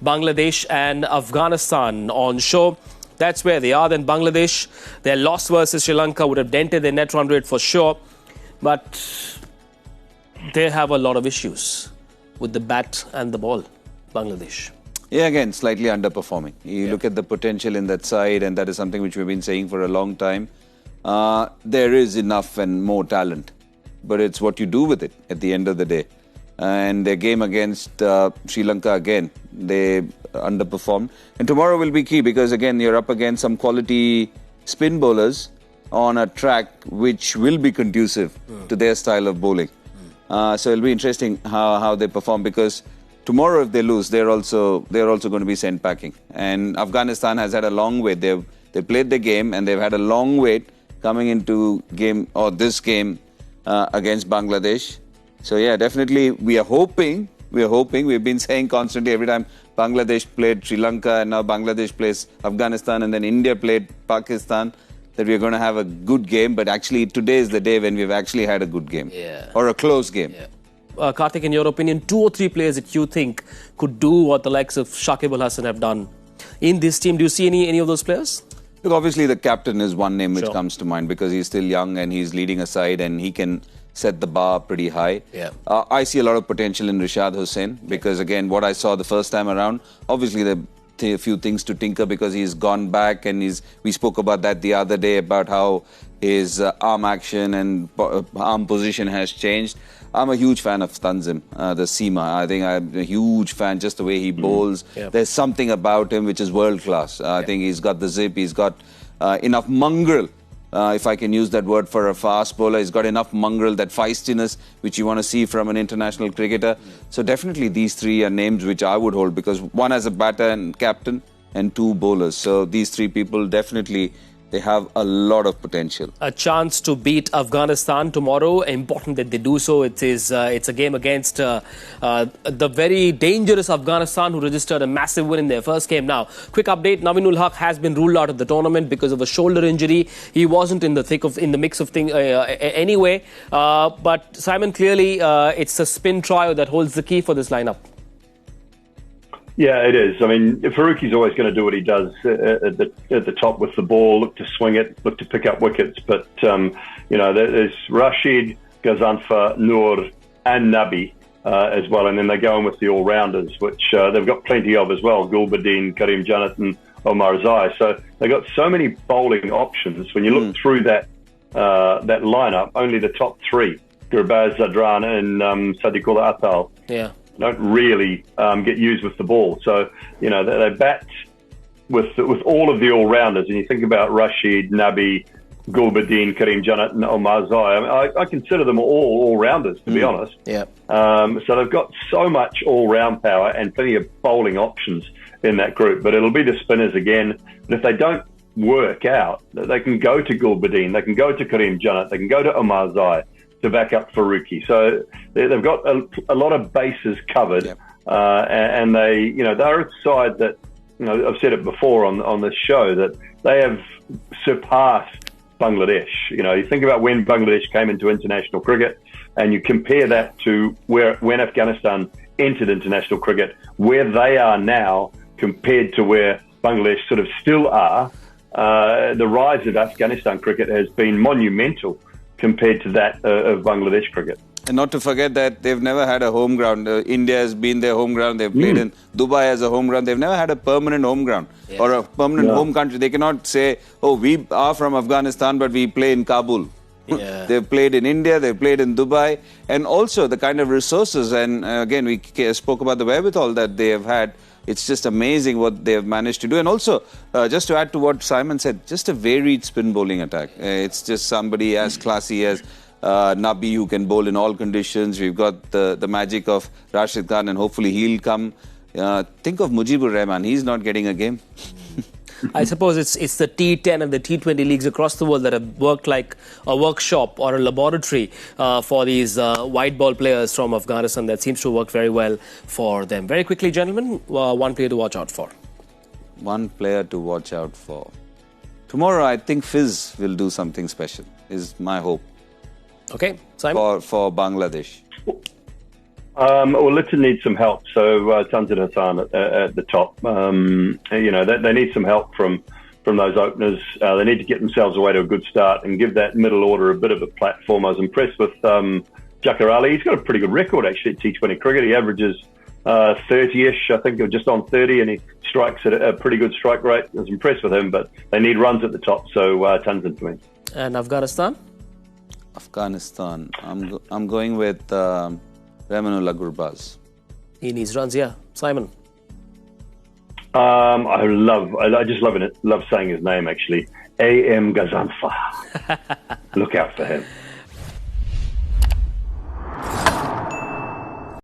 Bangladesh and Afghanistan on show. That's where they are. Then Bangladesh, their loss versus Sri Lanka would have dented their net run rate for sure. But they have a lot of issues with the bat and the ball, Bangladesh. Yeah, again, slightly underperforming. You look at the potential in that side, and that is something which we've been saying for a long time. There is enough and more talent, but it's what you do with it at the end of the day. And their game against Sri Lanka, again, they underperformed. And tomorrow will be key because, again, you're up against some quality spin bowlers on a track which will be conducive to their style of bowling. So it'll be interesting how they perform because tomorrow, if they lose, they're also going to be sent packing. And Afghanistan has had a long wait. They played the game and they've had a long wait coming into this game against Bangladesh. So yeah, definitely we are hoping. We've been saying constantly every time Bangladesh played Sri Lanka and now Bangladesh plays Afghanistan and then India played Pakistan, that we're going to have a good game. But actually today is the day when we've actually had a good game or a close game. Karthik, in your opinion, 2 or 3 players that you think could do what the likes of Shakib Al Hasan have done in this team? Do you see any of those players? Look, obviously the captain is one name which comes to mind because he's still young and he's leading a side and he can set the bar pretty high. I see a lot of potential in Rashad Hussain because, again, what I saw the first time around, obviously there are a few things to tinker because he's gone back and we spoke about that the other day about how his arm action and arm position has changed. I'm a huge fan of Tanzim, the Seema. I think I'm a huge fan, just the way he bowls. There's something about him which is world class. I think he's got the zip, he's got enough mongrel. If I can use that word for a fast bowler, he's got enough mongrel, that feistiness which you want to see from an international cricketer. So definitely these 3 are names which I would hold because one as a batter and captain and 2 bowlers. So these 3 people definitely, they have a lot of potential. A chance to beat Afghanistan tomorrow. Important that they do so. It's a game against the very dangerous Afghanistan who registered a massive win in their first game. Now, quick update. Navinul Haq has been ruled out of the tournament because of a shoulder injury. He wasn't in the mix of things anyway. But Simon, clearly it's a spin trio that holds the key for this lineup. Yeah, it is. I mean, Faruqi's always going to do what he does at the top with the ball, look to swing it, look to pick up wickets. But, there's Rashid, Ghazanfar, Noor and Nabi as well. And then they go in with the all-rounders, which they've got plenty of as well. Gulbuddin, Karim Janat and Omar Zai. So they've got so many bowling options. When you look through that lineup, only the top 3, Gurbaz, Zadran and Sadiqullah Atal. Don't really get used with the ball. So, they bat with all of the all-rounders. And you think about Rashid, Nabi, Gulbuddin, Karim Janat and Omar Zai. I mean, I consider them all-rounders, to be honest. So they've got so much all-round power and plenty of bowling options in that group. But it'll be the spinners again. And if they don't work out, they can go to Gulbuddin, they can go to Karim Janat, they can go to Omar Zai to back up Faruqi. So they've got a lot of bases covered, and they're a side that, I've said it before on this show, that they have surpassed Bangladesh. You think about when Bangladesh came into international cricket and you compare that to when Afghanistan entered international cricket, where they are now compared to where Bangladesh sort of still are, the rise of Afghanistan cricket has been monumental compared to that of Bangladesh cricket. And not to forget that they've never had a home ground. India has been their home ground. They've played in Dubai as a home ground. They've never had a permanent home ground or a permanent home country. They cannot say, oh, we are from Afghanistan, but we play in Kabul. They've played in India, they've played in Dubai. And also the kind of resources, and again, we spoke about the wherewithal that they have had. It's just amazing what they have managed to do. And also, just to add to what Simon said, just a varied spin bowling attack. It's just somebody as classy as Nabi who can bowl in all conditions. We've got the magic of Rashid Khan and hopefully he'll come. Think of Mujibur Rahman. He's not getting a game. I suppose it's the T10 and the T20 leagues across the world that have worked like a workshop or a laboratory for these white ball players from Afghanistan. That seems to work very well for them. Very quickly, gentlemen, one player to watch out for. One player to watch out for. Tomorrow, I think Fizz will do something special, is my hope. Okay, Simon? For Bangladesh. Well, Lytton needs some help. So Tanzan Hassan at the top. They need some help from those openers. They need to get themselves away to a good start and give that middle order a bit of a platform. I was impressed with Jakar Ali. He's got a pretty good record actually at T20 cricket. He averages 30-ish, I think, or just on 30, and he strikes at a pretty good strike rate. I was impressed with him, but they need runs at the top. So Tanzan for me. And Afghanistan? Afghanistan. I'm going with Ramanullah Gurbaz. He needs runs, yeah. Simon? I just love saying his name actually. A.M. Gazanfa. Look out for him.